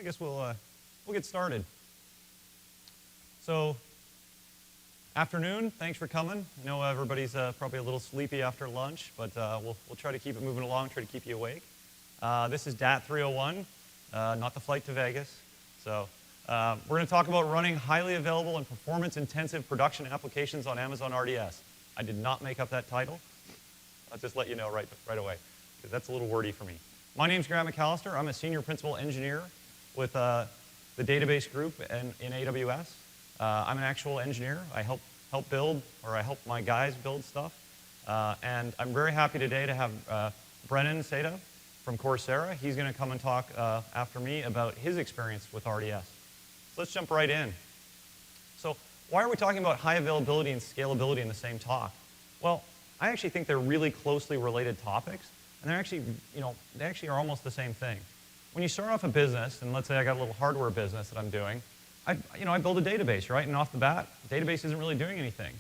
I guess we'll get started. So, afternoon, thanks for coming. I know everybody's probably a little sleepy after lunch, but we'll try to keep it moving along, try to keep you awake. This is DAT301, not the flight to Vegas. So, we're going to talk about running highly available and performance-intensive production applications on Amazon RDS. I did not make up that title. I'll just let you know right away, because that's a little wordy for me. My name's Grant McAllister. I'm a senior principal engineer with the database group in AWS. I'm an actual engineer. I help build, or I help my guys build stuff. And I'm very happy today to have Brennan-Saeta from Coursera. He's going to come and talk after me about his experience with RDS. So let's jump right in. So why are we talking about high availability and scalability in the same talk? Well, I actually think they're really closely related topics, and they're actually, they actually are almost the same thing. When you start off a business, and let's say I got a little hardware business that I'm doing, I build a database, right? And off the bat, the database isn't really doing anything.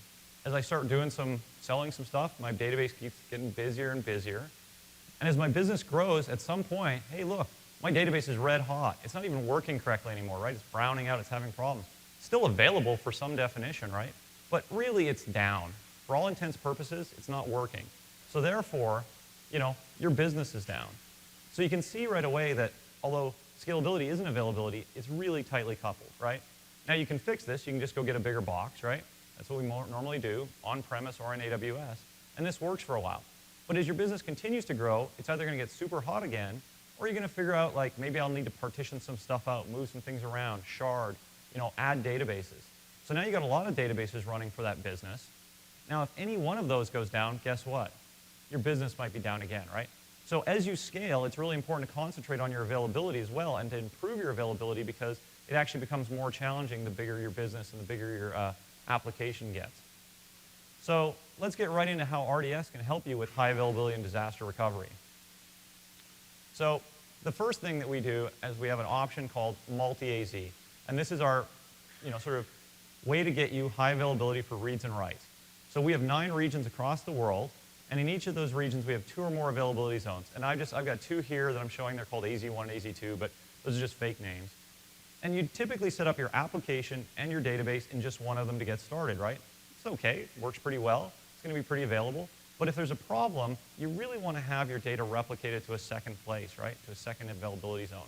As I start selling some stuff, my database keeps getting busier and busier. And as my business grows, at some point, hey, look, my database is red hot. It's not even working correctly anymore, right? It's browning out, it's having problems. Still available for some definition, right? But really, it's down. For all intents and purposes, it's not working. So therefore, your business is down. So you can see right away that although scalability isn't availability, it's really tightly coupled, right? Now you can fix this. You can just go get a bigger box, right? That's what we normally do on-premise or in AWS. And this works for a while. But as your business continues to grow, it's either going to get super hot again, or you're going to figure out, like, maybe I'll need to partition some stuff out, move some things around, shard, add databases. So now you've got a lot of databases running for that business. Now, if any one of those goes down, guess what? Your business might be down again, right? So as you scale, it's really important to concentrate on your availability as well and to improve your availability, because it actually becomes more challenging the bigger your business and the bigger your application gets. So let's get right into how RDS can help you with high availability and disaster recovery. So the first thing that we do is we have an option called multi-AZ. And this is our sort of way to get you high availability for reads and writes. So we have 9 regions across the world. And in each of those regions, we have 2 or more availability zones. And I've got 2 here that I'm showing. They're called AZ1 and AZ2, but those are just fake names. And you typically set up your application and your database in just one of them to get started, right? It's okay. It works pretty well. It's going to be pretty available. But if there's a problem, you really want to have your data replicated to a second place, right? To a second availability zone.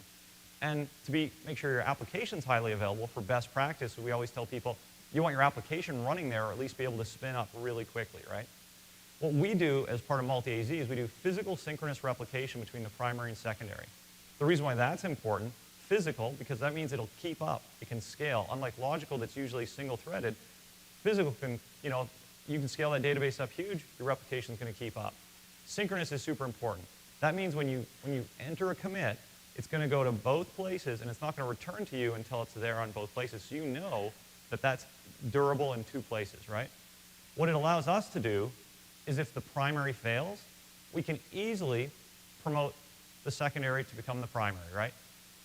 And to make sure your application's highly available, for best practice, we always tell people, you want your application running there, or at least be able to spin up really quickly, right? What we do as part of multi-AZ is we do physical synchronous replication between the primary and secondary. The reason why that's important, physical, because that means it'll keep up, it can scale. Unlike logical that's usually single-threaded, physical can, you can scale that database up huge, your replication's going to keep up. Synchronous is super important. That means when you enter a commit, it's going to go to both places, and it's not going to return to you until it's there on both places. So you know that that's durable in 2 places, right? What it allows us to do is if the primary fails, we can easily promote the secondary to become the primary, right?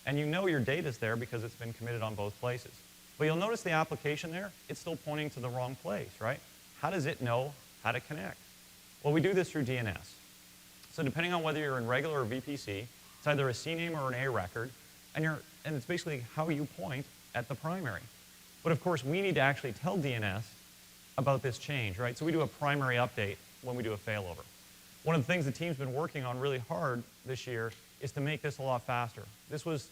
And your data's there because it's been committed on both places. But you'll notice the application there, it's still pointing to the wrong place, right? How does it know how to connect? Well, we do this through DNS. So depending on whether you're in regular or VPC, it's either a CNAME or an A record, and it's basically how you point at the primary. But of course, we need to actually tell DNS about this change, right? So we do a primary update when we do a failover. One of the things the team's been working on really hard this year is to make this a lot faster. This was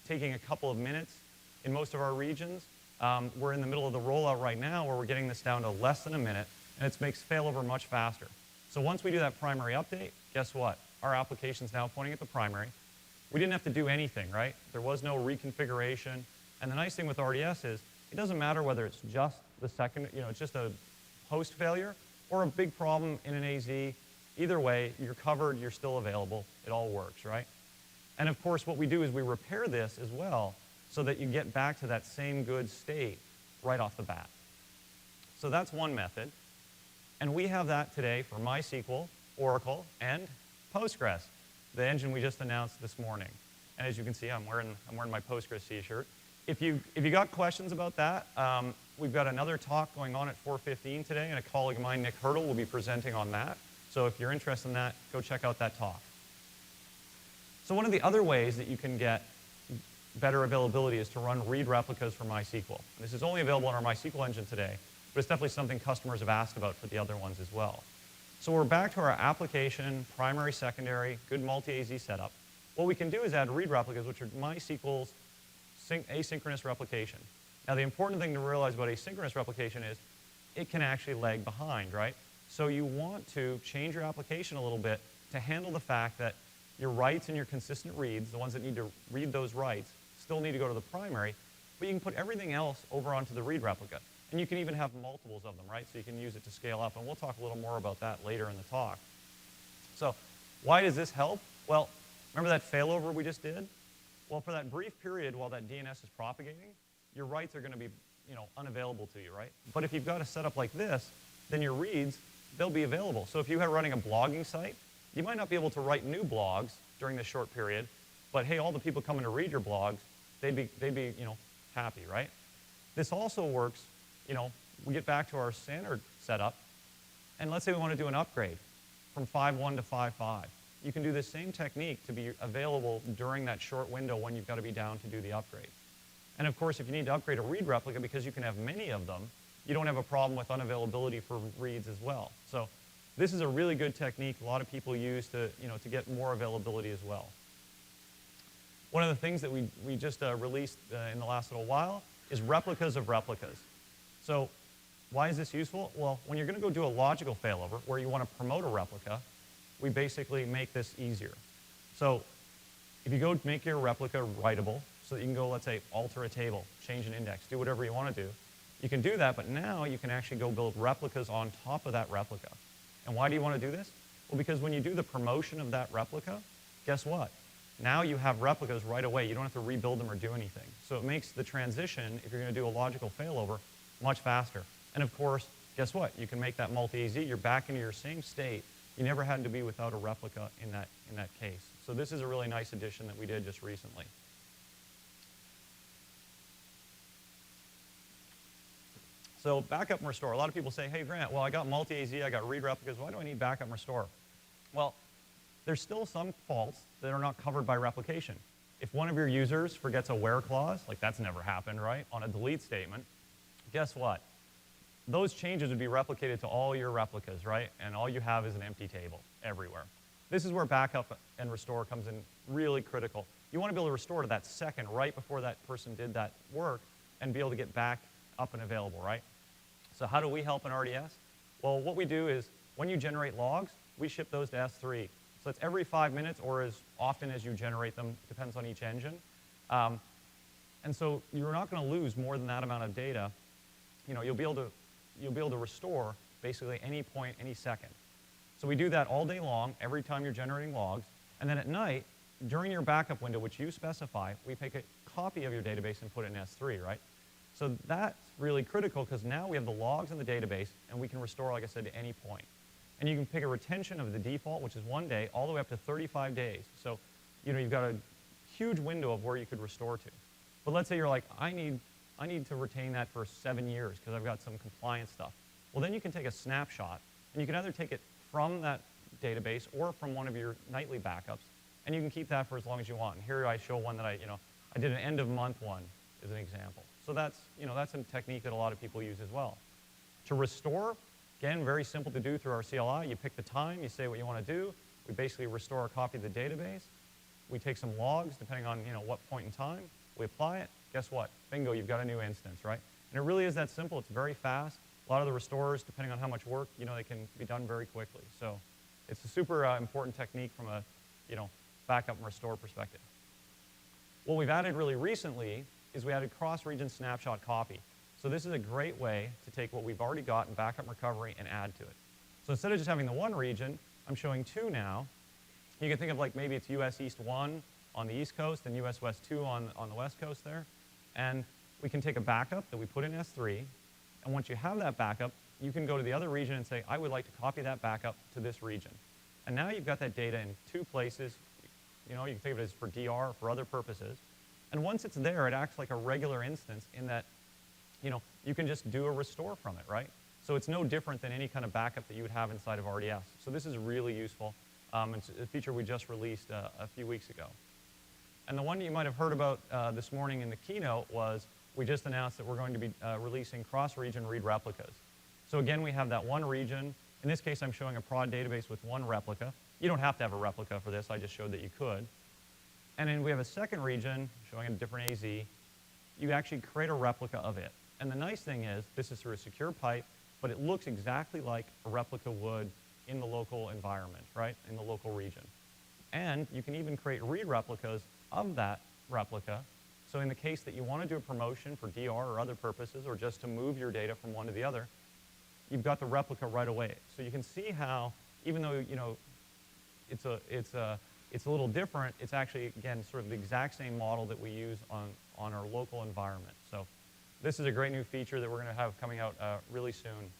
taking a couple of minutes in most of our regions. We're in the middle of the rollout right now where we're getting this down to less than a minute, and it makes failover much faster. So once we do that primary update, guess what? Our application's now pointing at the primary. We didn't have to do anything, right? There was no reconfiguration. And the nice thing with RDS is it doesn't matter whether it's just the second, it's just a host failure or a big problem in an AZ. Either way, you're covered, you're still available, it all works, right? And of course, what we do is we repair this as well so that you get back to that same good state right off the bat. So that's one method. And we have that today for MySQL, Oracle, and Postgres, the engine we just announced this morning. And as you can see, I'm wearing my Postgres t-shirt. If you got questions about that, we've got another talk going on at 4:15 today, and a colleague of mine, Nick Hurdle, will be presenting on that. So if you're interested in that, go check out that talk. So one of the other ways that you can get better availability is to run read replicas for MySQL. This is only available in our MySQL engine today, but it's definitely something customers have asked about for the other ones as well. So we're back to our application, primary, secondary, good multi-AZ setup. What we can do is add read replicas, which are MySQL's asynchronous replication. Now, the important thing to realize about asynchronous replication is it can actually lag behind, right? So you want to change your application a little bit to handle the fact that your writes and your consistent reads, the ones that need to read those writes, still need to go to the primary, but you can put everything else over onto the read replica. And you can even have multiples of them, right? So you can use it to scale up, and we'll talk a little more about that later in the talk. So why does this help? Well, remember that failover we just did? Well, for that brief period while that DNS is propagating, your writes are going to be, unavailable to you, right? But if you've got a setup like this, then your reads, they'll be available. So if you are running a blogging site, you might not be able to write new blogs during this short period, but hey, all the people coming to read your blogs, they'd be happy, right? This also works, we get back to our standard setup, and let's say we want to do an upgrade from 5.1 to 5.5. You can do the same technique to be available during that short window when you've got to be down to do the upgrade. And of course, if you need to upgrade a read replica, because you can have many of them, you don't have a problem with unavailability for reads as well. So this is a really good technique a lot of people use to, to get more availability as well. One of the things that we just released in the last little while is replicas of replicas. So why is this useful? Well, when you're going to go do a logical failover where you want to promote a replica, we basically make this easier. So if you go make your replica writable, so that you can go, let's say, alter a table, change an index, do whatever you want to do, you can do that, but now you can actually go build replicas on top of that replica. And why do you want to do this? Well, because when you do the promotion of that replica, guess what? Now you have replicas right away. You don't have to rebuild them or do anything. So it makes the transition, if you're going to do a logical failover, much faster. And of course, guess what? You can make that multi-AZ. You're back into your same state. You never had to be without a replica in that case. So this is a really nice addition that we did just recently. So backup and restore. A lot of people say, hey, Grant, well, I got multi-AZ, I got read replicas. Why do I need backup and restore? Well, there's still some faults that are not covered by replication. If one of your users forgets a where clause, like that's never happened, right, on a delete statement, guess what? Those changes would be replicated to all your replicas, right? And all you have is an empty table everywhere. This is where backup and restore comes in really critical. You want to be able to restore to that second right before that person did that work and be able to get back up and available, right? So how do we help in RDS? Well, what we do is when you generate logs, we ship those to S3. So it's every 5 minutes or as often as you generate them, depends on each engine. And so you're not going to lose more than that amount of data. You'll be able to restore basically any point, any second. So we do that all day long, every time you're generating logs. And then at night, during your backup window, which you specify, we take a copy of your database and put it in S3, right? So that's really critical because now we have the logs in the database and we can restore, like I said, to any point. And you can pick a retention of the default, which is 1 day, all the way up to 35 days. So, you've got a huge window of where you could restore to. But let's say you're like, I need to retain that for 7 years because I've got some compliance stuff. Well, then you can take a snapshot, and you can either take it from that database or from one of your nightly backups, and you can keep that for as long as you want. And here I show one that I did an end of month one as an example. So that's a technique that a lot of people use as well. To restore, again, very simple to do through our CLI. You pick the time, you say what you want to do. We basically restore a copy of the database. We take some logs, depending on what point in time. We apply it. Guess what? Bingo, you've got a new instance, right? And it really is that simple. It's very fast. A lot of the restores, depending on how much work, they can be done very quickly. So it's a super important technique from a backup and restore perspective. What we've added really recently is we added cross-region snapshot copy. So this is a great way to take what we've already got in backup and recovery and add to it. So instead of just having the one region, I'm showing two now. You can think of like maybe it's US East 1 on the East Coast and US West 2 on the West Coast there. And we can take a backup that we put in S3. And once you have that backup, you can go to the other region and say, I would like to copy that backup to this region. And now you've got that data in two places. You can think of it as for DR or for other purposes. And once it's there, it acts like a regular instance in that you can just do a restore from it, right? So it's no different than any kind of backup that you would have inside of RDS. So this is really useful. It's a feature we just released a few weeks ago. And the one you might have heard about this morning in the keynote was we just announced that we're going to be releasing cross-region read replicas. So again, we have that one region. In this case, I'm showing a prod database with one replica. You don't have to have a replica for this. I just showed that you could. And then we have a second region showing a different AZ. You actually create a replica of it. And the nice thing is, this is through a secure pipe, but it looks exactly like a replica would in the local environment, right, in the local region. And you can even create read replicas of that replica. So in the case that you want to do a promotion for DR or other purposes, or just to move your data from one to the other, you've got the replica right away. So you can see how, even though it's a little different, it's actually, again, sort of the exact same model that we use on our local environment. So this is a great new feature that we're going to have coming out really soon.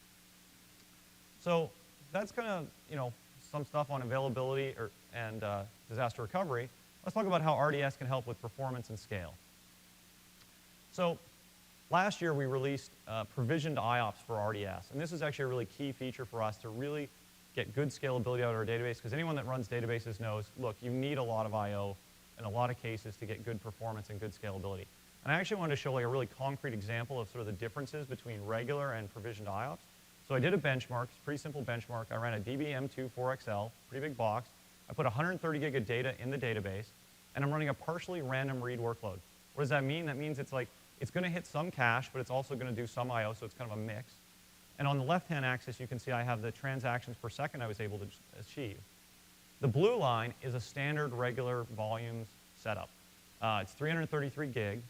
So that's kind of, some stuff on availability and disaster recovery. Let's talk about how RDS can help with performance and scale. So last year we released provisioned IOPS for RDS, and this is actually a really key feature for us to really get good scalability out of our database, because anyone that runs databases knows, look, you need a lot of I/O in a lot of cases to get good performance and good scalability. And I actually wanted to show like a really concrete example of sort of the differences between regular and provisioned IOPS. So I did a benchmark, it's a pretty simple benchmark. I ran a DB-M2 4XL, pretty big box. I put 130 gig of data in the database, and I'm running a partially random read workload. What does that mean? That means it's like, it's going to hit some cache, but it's also going to do some I/O, so it's kind of a mix. And on the left-hand axis, you can see I have the transactions per second I was able to achieve. The blue line is a standard regular volumes setup. It's 333 gig.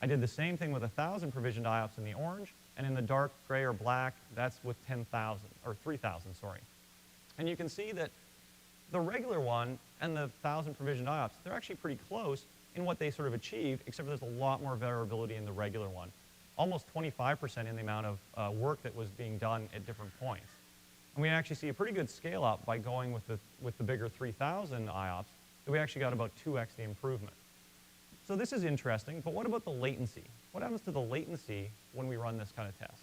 I did the same thing with 1,000 provisioned IOPS in the orange, and in the dark gray or black, that's with 10,000, or 3,000, sorry. And you can see that the regular one and the 1,000 provisioned IOPS, they're actually pretty close in what they sort of achieved, except for there's a lot more variability in the regular one. Almost 25% in the amount of work that was being done at different points. And we actually see a pretty good scale up by going with the bigger 3,000 IOPS, that we actually got about 2x the improvement. So this is interesting, but what about the latency? What happens to the latency when we run this kind of test?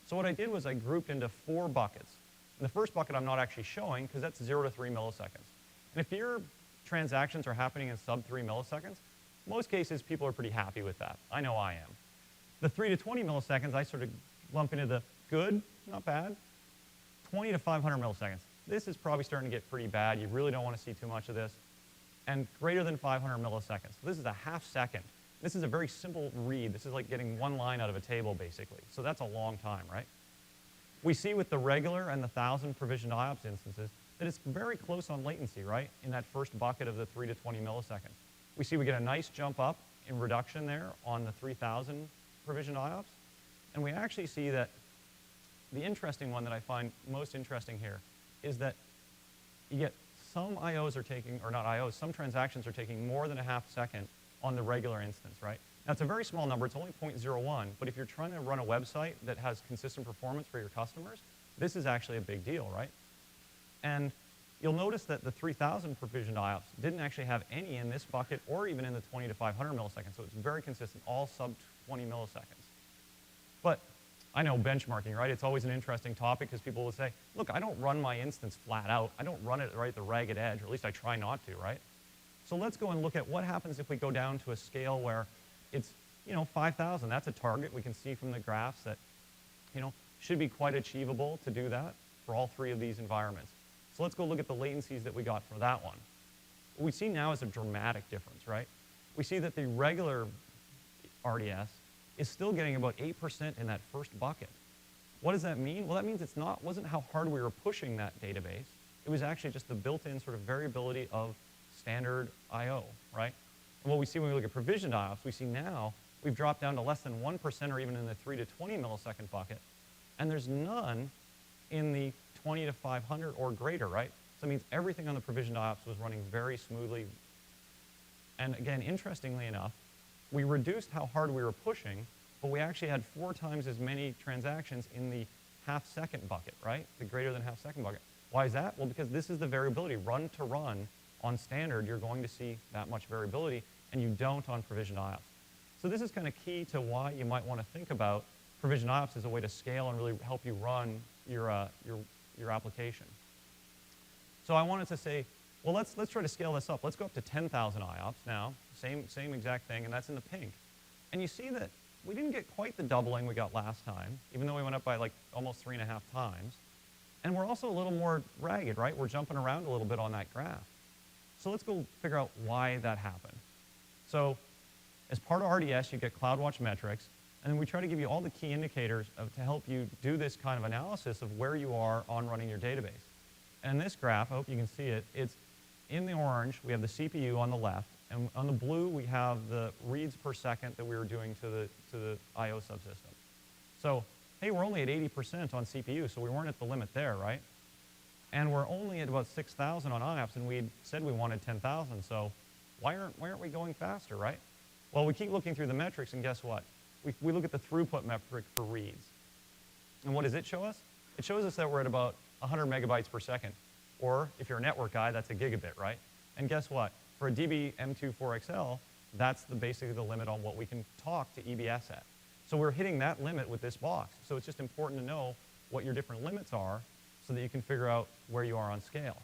So what I did was I grouped into 4 buckets. And the first bucket I'm not actually showing because that's 0 to 3 milliseconds. And if your transactions are happening in sub 3 milliseconds, most cases people are pretty happy with that. I know I am. The 3 to 20 milliseconds I sort of lump into the good, not bad. 20 to 500 milliseconds. This is probably starting to get pretty bad. You really don't want to see too much of this. And greater than 500 milliseconds. So this is a half second. This is a very simple read. This is like getting one line out of a table, basically. So that's a long time, right? We see with the regular and the 1,000 provisioned IOPS instances that it's very close on latency, right? In that first bucket of the 3 to 20 milliseconds. We see we get a nice jump up in reduction there on the 3,000 provisioned IOPS. And we actually see that the interesting one that I find most interesting here is that you get some IOs are taking, or not IOs, some transactions are taking more than a half second on the regular instance, right? Now, it's a very small number. It's only 0.01. But if you're trying to run a website that has consistent performance for your customers, this is actually a big deal, right? And you'll notice that the 3,000 provisioned IOPS didn't actually have any in this bucket or even in the 20 to 500 milliseconds. So it's very consistent, all sub 20 milliseconds. But I know benchmarking, right? It's always an interesting topic because people will say, look, I don't run my instance flat out. I don't run it right at the ragged edge, or at least I try not to, right? So let's go and look at what happens if we go down to a scale where it's, 5,000. That's a target. We can see from the graphs that, should be quite achievable to do that for all 3 of these environments. So let's go look at the latencies that we got for that one. What we see now is a dramatic difference, right? We see that the regular RDS is still getting about 8% in that first bucket. What does that mean? Well, that means wasn't how hard we were pushing that database. It was actually just the built-in sort of variability of standard I/O, right? And what we see when we look at provisioned IOPS, we see now we've dropped down to less than 1% or even in the 3 to 20 millisecond bucket, and there's none in the 20 to 500 or greater, right? So it means everything on the provisioned IOPS was running very smoothly. And again, interestingly enough, we reduced how hard we were pushing, but we actually had 4 times as many transactions in the half-second bucket, right? The greater than half-second bucket. Why is that? Well, because this is the variability. Run to run on standard, you're going to see that much variability, and you don't on provisioned IOPS. So this is kind of key to why you might want to think about provisioned IOPS as a way to scale and really help you run your application. So I wanted to say, Well, let's try to scale this up. Let's go up to 10,000 IOPS now. Same exact thing, and that's in the pink. And you see that we didn't get quite the doubling we got last time, even though we went up by like almost 3.5 times. And we're also a little more ragged, right? We're jumping around a little bit on that graph. So let's go figure out why that happened. So as part of RDS, you get CloudWatch metrics, and then we try to give you all the key indicators to help you do this kind of analysis of where you are on running your database. And in this graph, I hope you can see it, it's in the orange, we have the CPU on the left, and on the blue, we have the reads per second that we were doing to the I/O subsystem. So, hey, we're only at 80% on CPU, so we weren't at the limit there, right? And we're only at about 6,000 on IOPS, and we said we wanted 10,000, so why aren't we going faster, right? Well, we keep looking through the metrics, and guess what? We look at the throughput metric for reads. And what does it show us? It shows us that we're at about 100 megabytes per second. Or if you're a network guy, that's a gigabit, right? And guess what? For a DB M24XL, that's basically the limit on what we can talk to EBS at. So we're hitting that limit with this box. So it's just important to know what your different limits are so that you can figure out where you are on scale.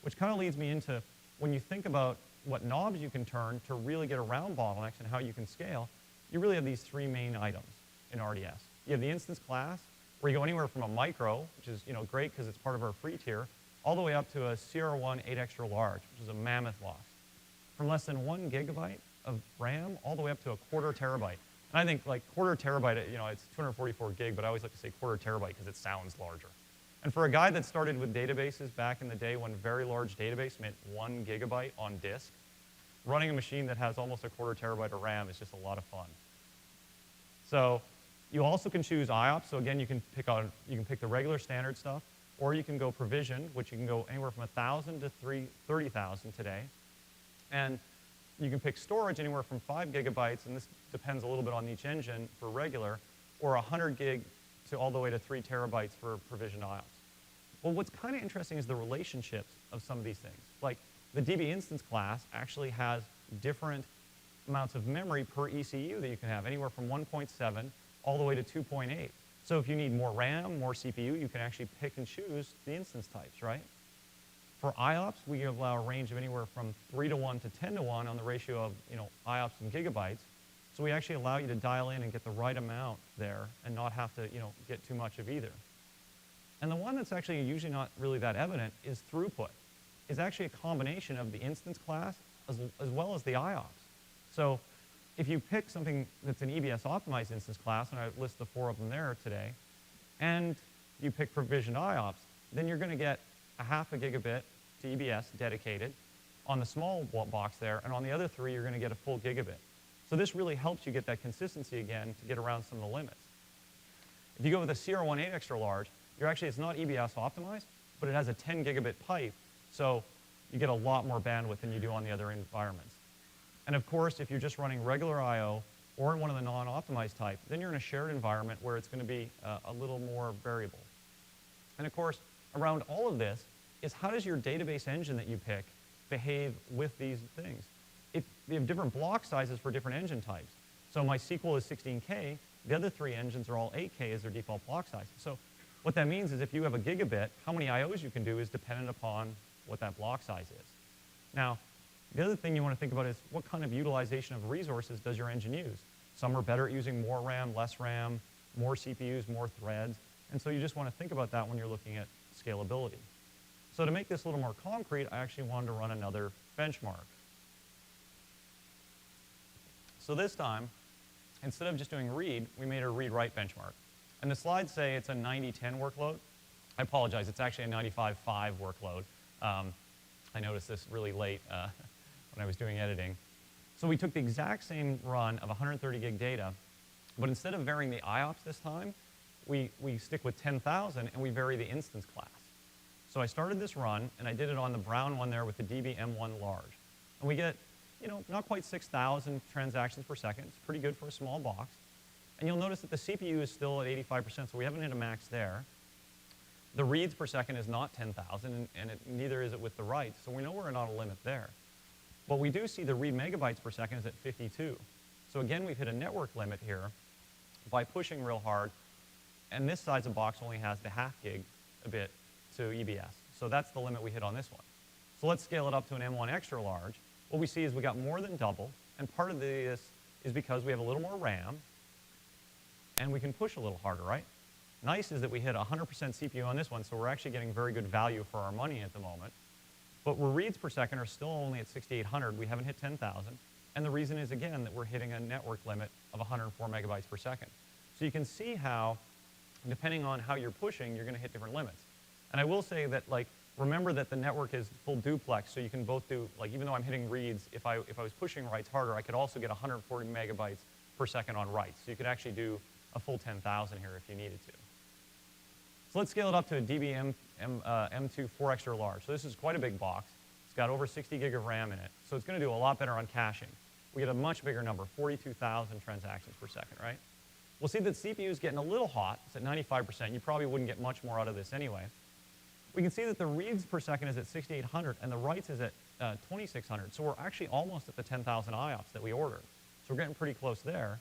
Which kind of leads me into when you think about what knobs you can turn to really get around bottlenecks and how you can scale, you really have these three main items in RDS. You have the instance class, where you go anywhere from a micro, which is great because it's part of our free tier, all the way up to a CR1 8 extra large, which is a mammoth box. From less than 1 gigabyte of RAM all the way up to a quarter terabyte. And I think like quarter terabyte, it's 244 gig, but I always like to say quarter terabyte because it sounds larger. And for a guy that started with databases back in the day when very large database meant 1 gigabyte on disk, running a machine that has almost a quarter terabyte of RAM is just a lot of fun. So you also can choose IOPS. So again, you can pick the regular standard stuff, or you can go provision, which you can go anywhere from 1,000 to 30,000 today. And you can pick storage anywhere from 5 gigabytes, and this depends a little bit on each engine for regular, or 100 gig to all the way to 3 terabytes for provisioned IOPS. Well, what's kind of interesting is the relationships of some of these things. Like the DB instance class actually has different amounts of memory per ECU that you can have, anywhere from 1.7 all the way to 2.8. So if you need more RAM, more CPU, you can actually pick and choose the instance types, right? For IOPS, we allow a range of anywhere from 3:1 to 10:1 on the ratio of IOPS and gigabytes. So we actually allow you to dial in and get the right amount there and not have to get too much of either. And the one that's actually usually not really that evident is throughput. Is actually a combination of the instance class as well as the IOPS. So if you pick something that's an EBS optimized instance class, and I list the 4 of them there today, and you pick provisioned IOPS, then you're going to get a half a gigabit to EBS dedicated on the small box there, and on the other 3, you're going to get a full gigabit. So this really helps you get that consistency again to get around some of the limits. If you go with a CR1 8 extra large, it's not EBS optimized, but it has a 10 gigabit pipe, so you get a lot more bandwidth than you do on the other environments. And of course, if you're just running regular I/O or in one of the non-optimized type, then you're in a shared environment where it's going to be a little more variable. And of course, around all of this is how does your database engine that you pick behave with these things? If you have different block sizes for different engine types. So MySQL is 16K, the other 3 engines are all 8K as their default block size. So what that means is if you have a gigabit, how many I/Os you can do is dependent upon what that block size is. Now, the other thing you want to think about is what kind of utilization of resources does your engine use? Some are better at using more RAM, less RAM, more CPUs, more threads. And so you just want to think about that when you're looking at scalability. So to make this a little more concrete, I actually wanted to run another benchmark. So this time, instead of just doing read, we made a read-write benchmark. And the slides say it's a 90-10 workload. I apologize, it's actually a 95-5 workload. I noticed this really late when I was doing editing. So we took the exact same run of 130 gig data, but instead of varying the IOPS this time, we stick with 10,000 and we vary the instance class. So I started this run and I did it on the brown one there with the DB M1 large. And we get, not quite 6,000 transactions per second. It's pretty good for a small box. And you'll notice that the CPU is still at 85%, so we haven't hit a max there. The reads per second is not 10,000, and neither is it with the writes, so we know we're not a limit there. But we do see the read megabytes per second is at 52. So again, we've hit a network limit here by pushing real hard, and this size of box only has the half gig a bit to EBS. So that's the limit we hit on this one. So So let's scale it up to an M1 extra large. What we see is we got more than double, and part of this is because we have a little more RAM, and we can push a little harder, right? Nice is that we hit 100% CPU on this one, so we're actually getting very good value for our money at the moment. But our reads per second are still only at 6,800. We haven't hit 10,000. And the reason is, again, that we're hitting a network limit of 104 megabytes per second. So you can see how, depending on how you're pushing, you're going to hit different limits. And I will say that, like, remember that the network is full duplex, so you can both do, like, even though I'm hitting reads, if I was pushing writes harder, I could also get 140 megabytes per second on writes. So you could actually do a full 10,000 here if you needed to. So let's scale it up to a DB M2 4 extra large. So this is quite a big box. It's got over 60 gig of RAM in it. So it's going to do a lot better on caching. We get a much bigger number, 42,000 transactions per second, right? We'll see that CPU is getting a little hot. It's at 95%. You probably wouldn't get much more out of this anyway. We can see that the reads per second is at 6,800 and the writes is at 2,600. So we're actually almost at the 10,000 IOPS that we ordered. So we're getting pretty close there.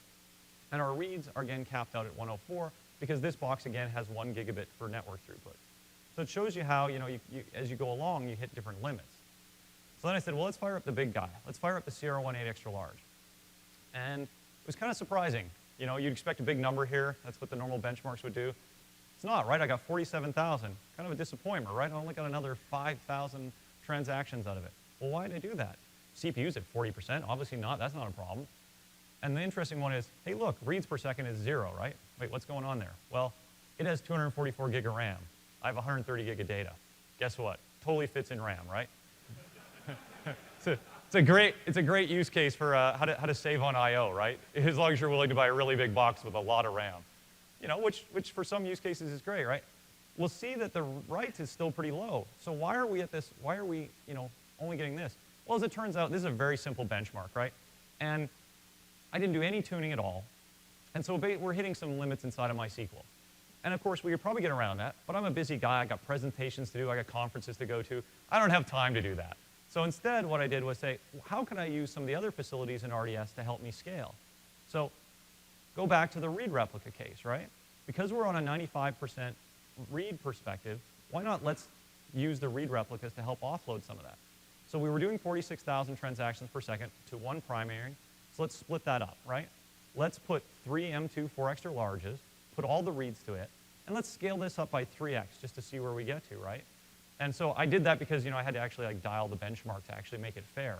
And our reads are again capped out at 104 because this box again has 1 gigabit for network throughput. So it shows you how, as you go along, you hit different limits. So then I said, well, let's fire up the big guy. Let's fire up the CR18 extra large. And it was kind of surprising. You'd expect a big number here. That's what the normal benchmarks would do. It's not, right? I got 47,000. Kind of a disappointment, right? I only got another 5,000 transactions out of it. Well, why did I do that? CPU's at 40%. Obviously not. That's not a problem. And the interesting one is, hey, look, reads per second is 0, right? Wait, what's going on there? Well, it has 244 gig of RAM. I have 130 gig of data. Guess what? Totally fits in RAM, right? It's a great use case for how to save on I/O, right? As long as you're willing to buy a really big box with a lot of RAM, which for some use cases is great, right? We'll see that the writes is still pretty low. So why are we at this? Why are we, only getting this? Well, as it turns out, this is a very simple benchmark, right? And I didn't do any tuning at all, and so we're hitting some limits inside of MySQL. And of course, we could probably get around that, but I'm a busy guy. I got presentations to do. I got conferences to go to. I don't have time to do that. So instead, what I did was say, how can I use some of the other facilities in RDS to help me scale? So go back to the read replica case, right? Because we're on a 95% read perspective, why not let's use the read replicas to help offload some of that? So we were doing 46,000 transactions per second to one primary. So let's split that up, right? Let's put 3 M2 4 extra larges, put all the reads to it, and let's scale this up by 3x just to see where we get to, right? And so I did that because I had to actually dial the benchmark to actually make it fair.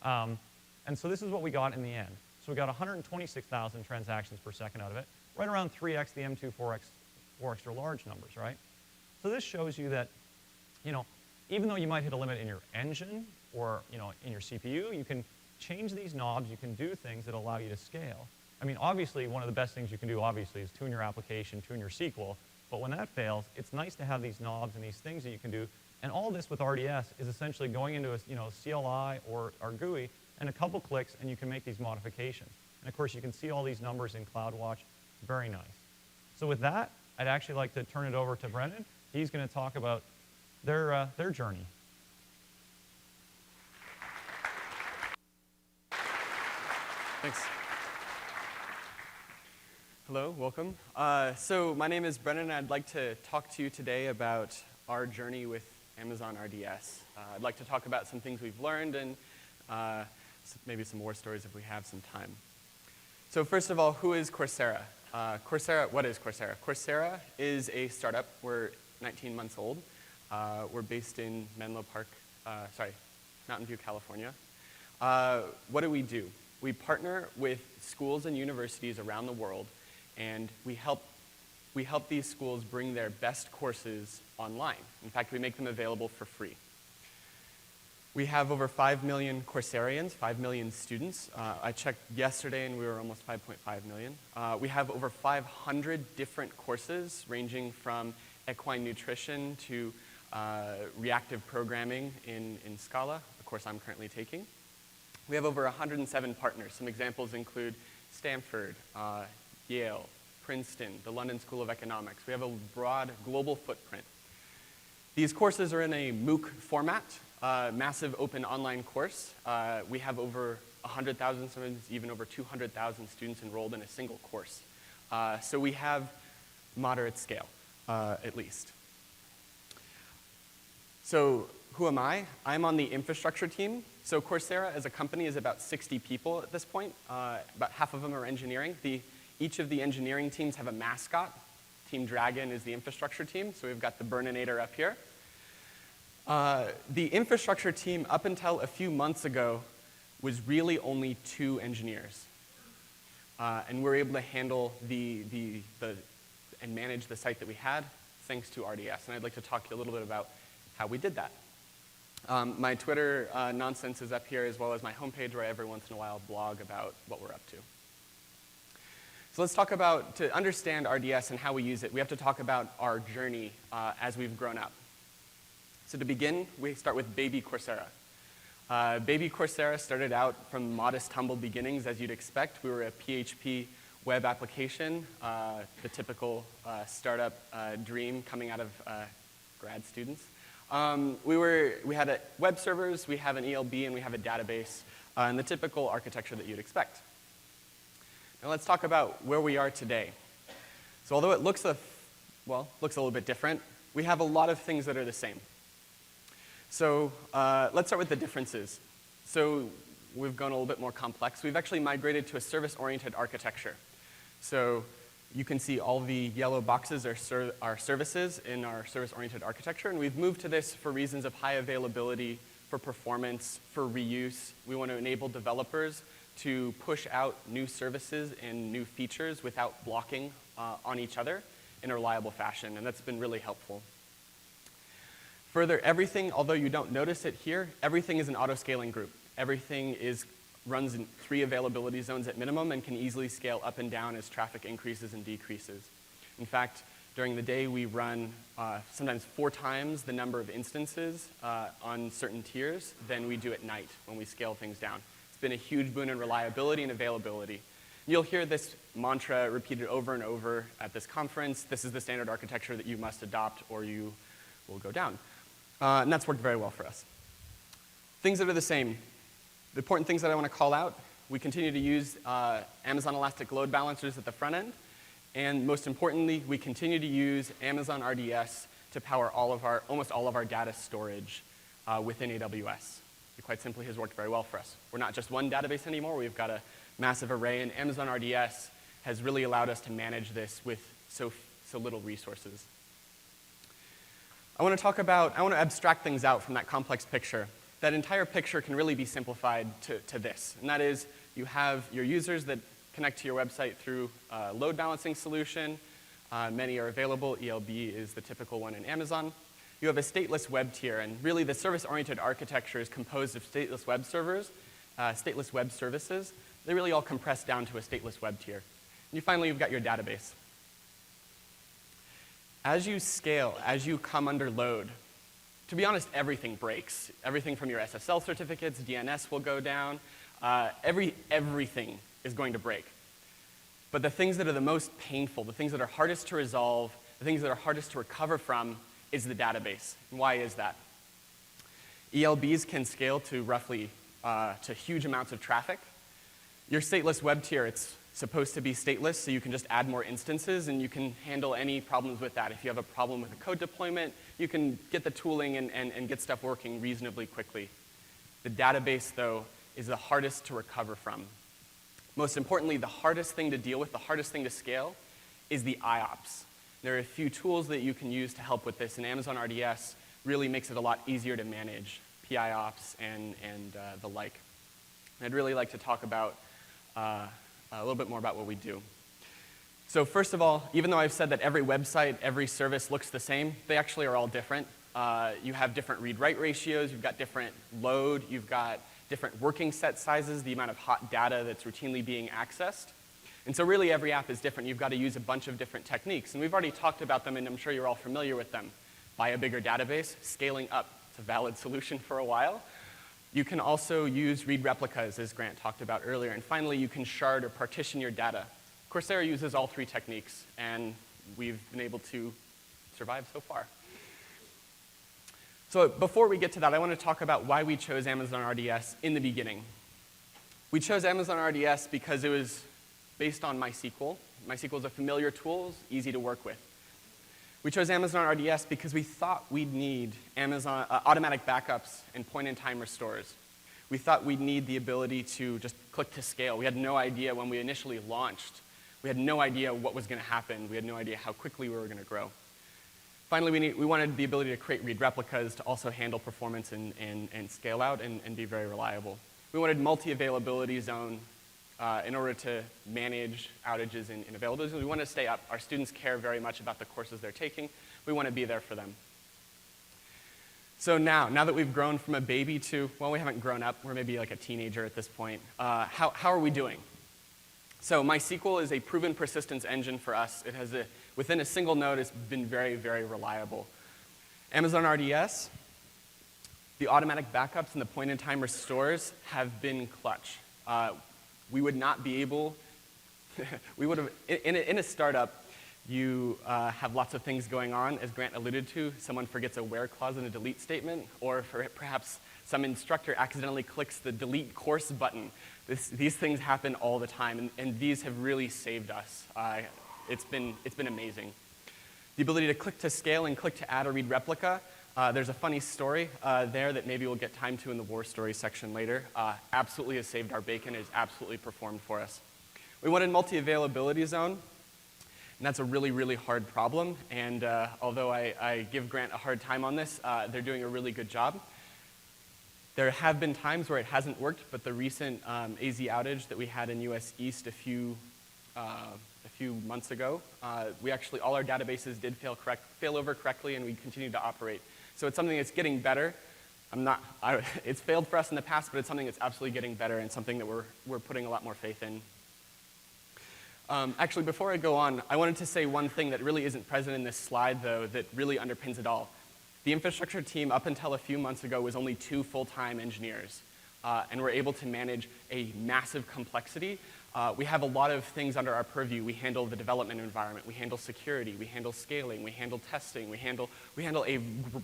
And so this is what we got in the end. So we got 126,000 transactions per second out of it, right around 3x the M2 4 extra large numbers, right? So this shows you that, even though you might hit a limit in your engine or in your CPU, you can change these knobs. You can do things that allow you to scale. I mean, obviously, one of the best things you can do, obviously, is tune your application, tune your SQL. But when that fails, it's nice to have these knobs and these things that you can do. And all this with RDS is essentially going into a CLI or GUI and a couple clicks, and you can make these modifications. And of course, you can see all these numbers in CloudWatch. Very nice. So with that, I'd actually like to turn it over to Brennan. He's going to talk about their journey. Thanks. Hello, welcome. So my name is Brennan, and I'd like to talk to you today about our journey with Amazon RDS. I'd like to talk about some things we've learned and maybe some war stories if we have some time. So first of all, who is Coursera? What is Coursera? Coursera is a startup. We're 19 months old. We're based in Mountain View, California. What do? We partner with schools and universities around the world, and we help these schools bring their best courses online. In fact, we make them available for free. We have over 5 million Courserians, 5 million students. I checked yesterday, and we were almost 5.5 million. We have over 500 different courses, ranging from equine nutrition to reactive programming in Scala, a course I'm currently taking. We have over 107 partners. Some examples include Stanford, Yale, Princeton, the London School of Economics. We have a broad global footprint. These courses are in a MOOC format, massive open online course. We have over 100,000, sometimes even over 200,000 students enrolled in a single course. So we have moderate scale, at least. So who am I? I'm on the infrastructure team. So Coursera as a company is about 60 people at this point. About half of them are engineering. Each of the engineering teams have a mascot. Team Dragon is the infrastructure team, so we've got the Brennan-Saeta up here. The infrastructure team, up until a few months ago, was really only 2 engineers. And we're able to handle and manage the site that we had thanks to RDS. And I'd like to talk to you a little bit about how we did that. My Twitter nonsense is up here, as well as my homepage, where I every once in a while blog about what we're up to. So let's talk about, to understand RDS and how we use it, we have to talk about our journey as we've grown up. So to begin, we start with baby Coursera. Baby Coursera started out from modest, humble beginnings, as you'd expect. We were a PHP web application, the typical startup dream coming out of grad students. We had web servers, we have an ELB, and we have a database, and the typical architecture that you'd expect. Now let's talk about where we are today. So although it looks a little bit different, we have a lot of things that are the same. So let's start with the differences. So we've gone a little bit more complex. We've actually migrated to a service-oriented architecture. So you can see all the yellow boxes are services in our service-oriented architecture, and we've moved to this for reasons of high availability, for performance, for reuse. We want to enable developers to push out new services and new features without blocking on each other in a reliable fashion, and that's been really helpful. Further, everything, although you don't notice it here, everything is an auto-scaling group. Everything runs in 3 availability zones at minimum and can easily scale up and down as traffic increases and decreases. In fact, during the day, we run sometimes 4 times the number of instances on certain tiers than we do at night when we scale things down. It's been a huge boon in reliability and availability. You'll hear this mantra repeated over and over at this conference. This is the standard architecture that you must adopt or you will go down. And that's worked very well for us. Things that are the same. The important things that I want to call out, we continue to use Amazon Elastic Load Balancers at the front end. And most importantly, we continue to use Amazon RDS to power almost all of our data storage within AWS. It quite simply has worked very well for us. We're not just one database anymore. We've got a massive array, and Amazon RDS has really allowed us to manage this with so little resources. I want to abstract things out from that complex picture. That entire picture can really be simplified to this, and that is you have your users that connect to your website through a load balancing solution. Many are available. ELB is the typical one in Amazon. You have a stateless web tier, and really the service-oriented architecture is composed of stateless web servers, stateless web services. They really all compress down to a stateless web tier. And finally, you've got your database. As you scale, as you come under load, to be honest, everything breaks. Everything from your SSL certificates, DNS will go down. Everything is going to break. But the things that are the most painful, the things that are hardest to resolve, the things that are hardest to recover from is the database. And why is that? ELBs can scale to roughly to huge amounts of traffic. Your stateless web tier, it's supposed to be stateless, so you can just add more instances and you can handle any problems with that. If you have a problem with a code deployment, you can get the tooling and get stuff working reasonably quickly. The database, though, is the hardest to recover from. Most importantly, the hardest thing to deal with, the hardest thing to scale, is the IOPS. There are a few tools that you can use to help with this, and Amazon RDS really makes it a lot easier to manage PIOPS and the like. I'd really like to talk about a little bit more about what we do. So first of all, even though I've said that every website, every service looks the same, they actually are all different. You have different read-write ratios, you've got different load, you've got different working set sizes, the amount of hot data that's routinely being accessed. And so really every app is different. You've got to use a bunch of different techniques. And we've already talked about them, and I'm sure you're all familiar with them. Buy a bigger database, scaling up. It's a valid solution for a while. You can also use read replicas, as Grant talked about earlier. And finally, you can shard or partition your data. Coursera uses all 3 techniques, and we've been able to survive so far. So before we get to that, I want to talk about why we chose Amazon RDS in the beginning. We chose Amazon RDS because it was based on MySQL. MySQL is a familiar tool, it's easy to work with. We chose Amazon RDS because we thought we'd need Amazon automatic backups and point-in-time restores. We thought we'd need the ability to just click to scale. We had no idea when we initially launched. We had no idea what was going to happen. We had no idea how quickly we were going to grow. Finally, we wanted the ability to create read replicas to also handle performance and scale out and be very reliable. We wanted multi-availability zone in order to manage outages and availability. We want to stay up. Our students care very much about the courses they're taking. We want to be there for them. So now that we've grown from a baby to, well, we haven't grown up. We're maybe like a teenager at this point. How are we doing? So MySQL is a proven persistence engine for us. It has within a single node, it's been very, very reliable. Amazon RDS, the automatic backups and the point-in-time restores have been clutch. We would not be able, we would have, in a startup, you have lots of things going on, as Grant alluded to. Someone forgets a where clause in a delete statement, or perhaps some instructor accidentally clicks the delete course button. These things happen all the time, and these have really saved us. It's been amazing. The ability to click to scale and click to add or read replica. There's a funny story there that maybe we'll get time to in the war story section later. Absolutely has saved our bacon. It has absolutely performed for us. We wanted multi-availability zone, and that's a really, really hard problem. And although I give Grant a hard time on this, they're doing a really good job. There have been times where it hasn't worked, but the recent AZ outage that we had in US East a few months ago, we actually, all our databases did fail over correctly, and we continued to operate. So it's something that's getting better. It's failed for us in the past, but it's something that's absolutely getting better and something that we're putting a lot more faith in. Actually, before I go on, I wanted to say one thing that really isn't present in this slide, though, that really underpins it all. The infrastructure team, up until a few months ago, was only 2 full-time engineers, and we're able to manage a massive complexity. We have a lot of things under our purview. We handle the development environment. We handle security. We handle scaling. We handle testing. We handle a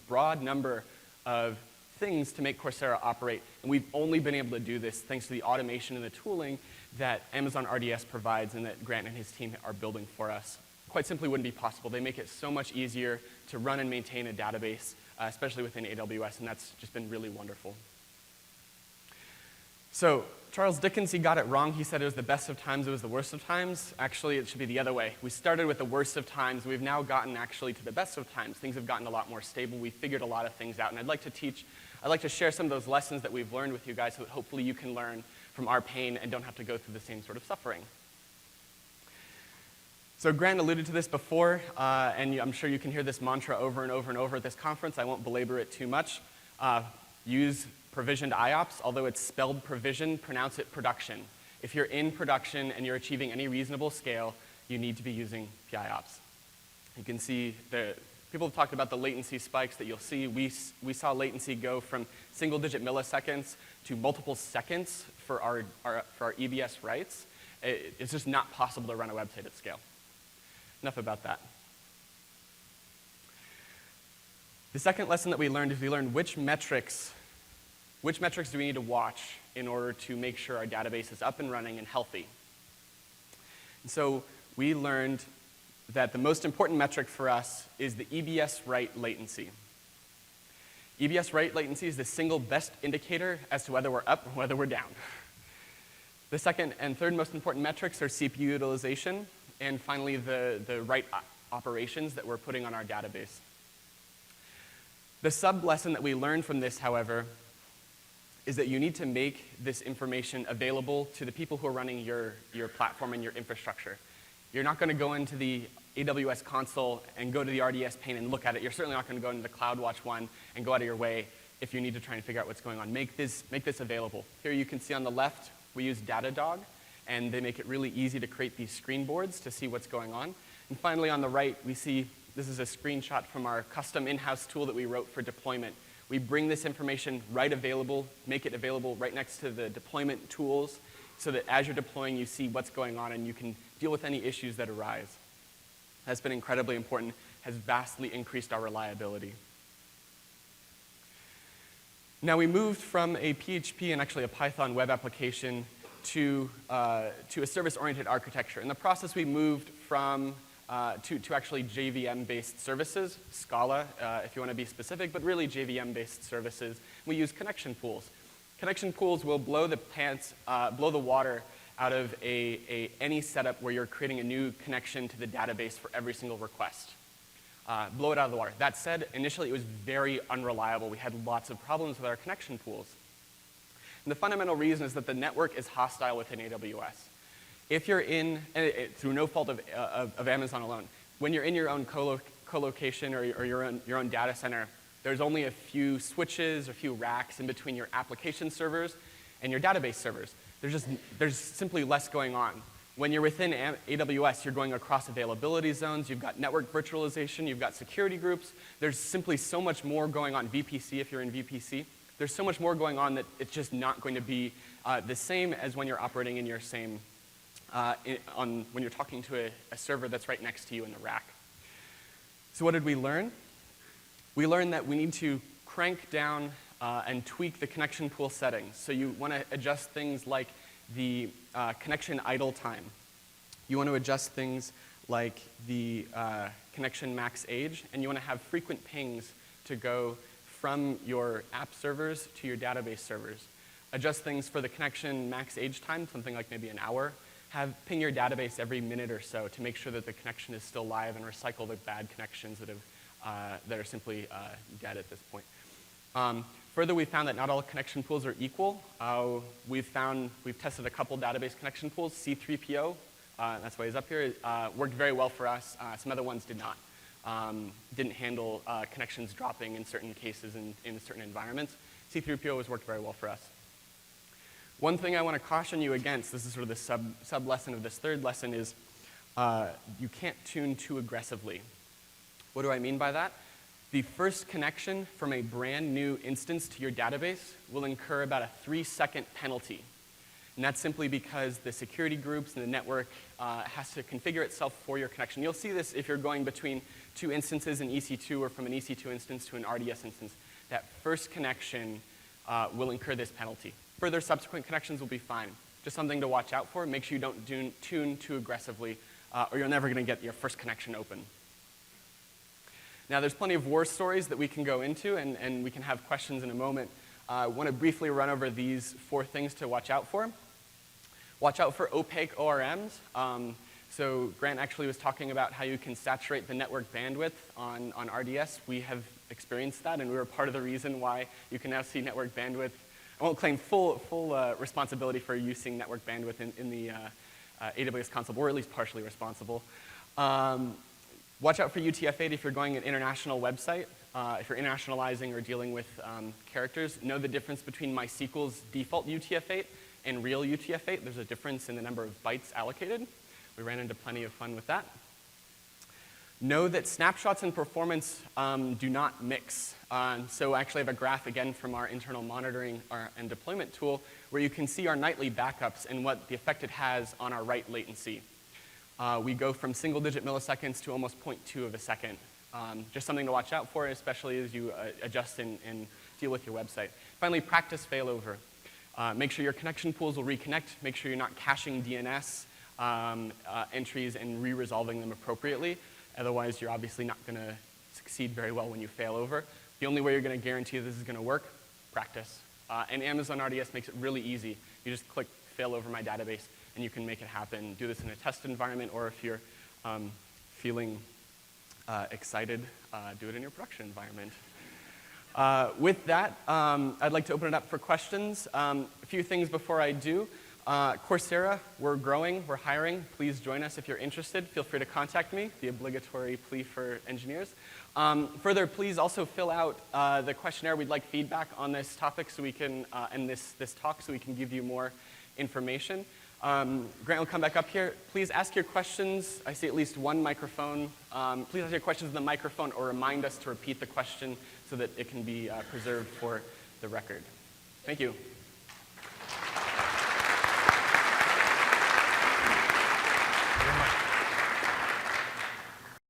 broad number of things to make Coursera operate, and we've only been able to do this thanks to the automation and the tooling that Amazon RDS provides and that Grant and his team are building for us. Quite simply wouldn't be possible. They make it so much easier to run and maintain a database, especially within AWS, and that's just been really wonderful. So Charles Dickens, he got it wrong. He said it was the best of times, it was the worst of times. Actually, it should be the other way. We started with the worst of times. We've now gotten actually to the best of times. Things have gotten a lot more stable. We've figured a lot of things out, and I'd like to share some of those lessons that we've learned with you guys so that hopefully you can learn from our pain and don't have to go through the same sort of suffering. So Grant alluded to this before, and I'm sure you can hear this mantra over and over and over at this conference. I won't belabor it too much. Use provisioned IOPS, although it's spelled provision, pronounce it production. If you're in production and you're achieving any reasonable scale, you need to be using PIOPS. You can see people have talked about the latency spikes that you'll see. We saw latency go from single-digit milliseconds to multiple seconds for our EBS writes. It's just not possible to run a website at scale. Enough about that. The second lesson that we learned is we learned which metrics do we need to watch in order to make sure our database is up and running and healthy. And so we learned that the most important metric for us is the EBS write latency. EBS write latency is the single best indicator as to whether we're up or whether we're down. The second and third most important metrics are CPU utilization, and finally the write operations that we're putting on our database. The sub-lesson that we learned from this, however, is that you need to make this information available to the people who are running your platform and your infrastructure. You're not going to go into the AWS console and go to the RDS pane and look at it. You're certainly not going to go into the CloudWatch one and go out of your way if you need to try and figure out what's going on. Make this available. Here you can see on the left, we use Datadog, and they make it really easy to create these screen boards to see what's going on. And finally, on the right, we see this is a screenshot from our custom in-house tool that we wrote for deployment. We bring this information make it available right next to the deployment tools so that as you're deploying, you see what's going on and you can deal with any issues that arise. That's been incredibly important, has vastly increased our reliability. Now we moved from a PHP and actually a Python web application to a service-oriented architecture. In the process, we moved from to actually JVM-based services, Scala, if you want to be specific, but really JVM-based services. We use connection pools. Connection pools will blow the water out of any setup where you're creating a new connection to the database for every single request. Blow it out of the water. That said, initially it was very unreliable. We had lots of problems with our connection pools. And the fundamental reason is that the network is hostile within AWS. If you're in, through no fault of Amazon alone, when you're in your own colocation or your own data center, there's only a few switches, a few racks in between your application servers and your database servers. There's simply less going on. When you're within AWS, you're going across availability zones, you've got network virtualization, you've got security groups. There's simply so much more going on, VPC if you're in VPC. There's so much more going on that it's just not going to be the same as when you're operating in your same, when you're talking to a server that's right next to you in the rack. So what did we learn? We learned that we need to crank down and tweak the connection pool settings. So you want to adjust things like the connection idle time. You want to adjust things like the connection max age, and you want to have frequent pings to go from your app servers to your database servers. Adjust things for the connection max age time, something like maybe an hour. Ping your database every minute or so to make sure that the connection is still live and recycle the bad connections that are simply dead at this point. Further, we found that not all connection pools are equal. We've tested a couple database connection pools. C3PO, that's why he's up here, worked very well for us. Some other ones did not. Didn't handle connections dropping in certain cases in certain environments. C3PO has worked very well for us. One thing I want to caution you against, this is sort of the sub-lesson of this third lesson, is you can't tune too aggressively. What do I mean by that? The first connection from a brand new instance to your database will incur about a 3-second penalty. And that's simply because the security groups and the network has to configure itself for your connection. You'll see this if you're going between two instances in EC2 or from an EC2 instance to an RDS instance. That first connection will incur this penalty. Further subsequent connections will be fine. Just something to watch out for. Make sure you don't tune too aggressively or you're never going to get your first connection open. Now, there's plenty of war stories that we can go into, and we can have questions in a moment. I want to briefly run over these 4 things to watch out for. Watch out for opaque ORMs. So Grant actually was talking about how you can saturate the network bandwidth on RDS. We have experienced that, and we were part of the reason why you can now see network bandwidth. I won't claim full responsibility for using network bandwidth in the AWS console, but we're at least partially responsible. Watch out for UTF-8 if you're going an international website. If you're internationalizing or dealing with characters, know the difference between MySQL's default UTF-8 and real UTF-8. There's a difference in the number of bytes allocated. We ran into plenty of fun with that. Know that snapshots and performance do not mix. So I actually have a graph again from our internal monitoring and deployment tool where you can see our nightly backups and what the effect it has on our write latency. We go from single-digit milliseconds to almost 0.2 of a second. Just something to watch out for, especially as you adjust and deal with your website. Finally, practice failover. Make sure your connection pools will reconnect. Make sure you're not caching DNS entries and re-resolving them appropriately. Otherwise, you're obviously not going to succeed very well when you fail over. The only way you're going to guarantee this is going to work, practice. And Amazon RDS makes it really easy. You just click fail over my database, and you can make it happen. Do this in a test environment, or if you're feeling excited, do it in your production environment. With that, I'd like to open it up for questions. A few things before I do. Coursera, we're growing, we're hiring. Please join us if you're interested. Feel free to contact me, the obligatory plea for engineers. Further, please also fill out the questionnaire. We'd like feedback on this topic so we can, and this talk so we can give you more information. Grant will come back up here. Please ask your questions. I see at least one microphone. Please ask your questions in the microphone or remind us to repeat the question so that it can be preserved for the record. Thank you.